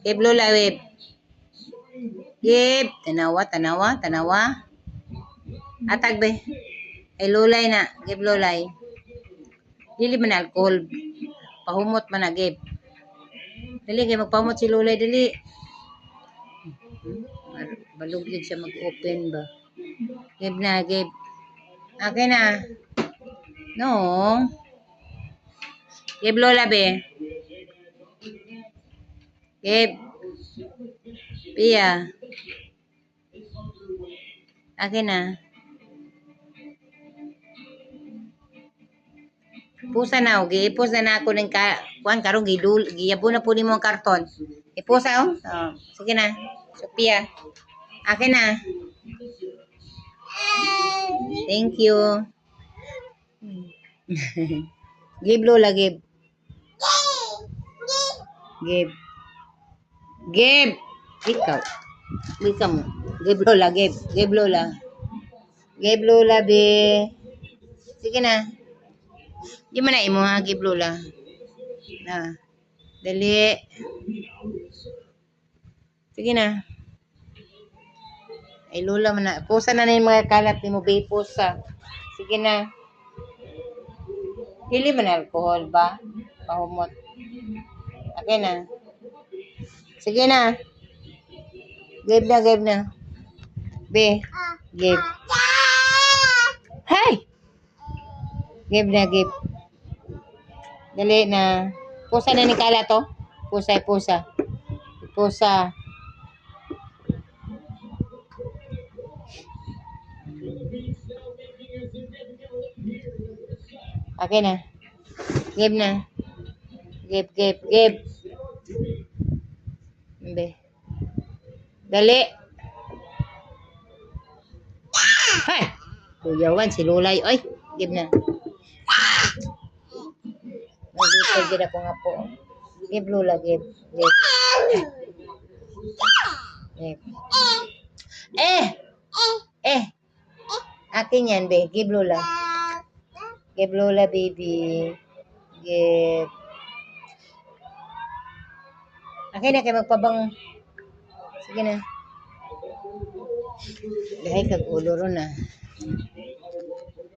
Give Lola, wave. Give. Tanawa, tanawa, tanawa. Atag be. Ay lulay na. Give lulay. Dili man na alcohol. Pahumot man na, give. Dali, kaya magpahumot si lulay, dali. Balugid siya mag-open ba. Give na, give. Okay na. No. Give Lola, be. Give. Pia. Okay na. Pusa na, okay? Ipusa na ako ng kuan karong giyabo na po nimo ang karton. Ipusa, oh. Oh. Sige na. Sophia. Akin na. Thank you. Give Lola, give. Give. Give. Ikaw. Ikaw mo. Give Lola, give. Give Lola. Give Lola, be. Sige na. Di man na imo ha, give Lola. Na. Dali. Sige na. Ay Lola man na. Pusa na yung mga kalat ni mo, be. Pusa. Sige na. Dili man alcohol ba? Pahumot. Okay na. Sige na. Give na, give na. Be. Give. Hey! Give na, give. Dali na. Pusa na ni Kala to? Pusa, pusa. Pusa. Okay na. Give na. Give, give, give. Be. Dali. Hey! Kuyawan si Lulay. Oy, give na. Nandito gina ko nga po. Give Lola, give. Give. Give. Eh! Akin yan, be. Give Lola. Give Lola, baby. Give. Akin na kayo magpabang. Sige na. Gahay kag ulo ron na.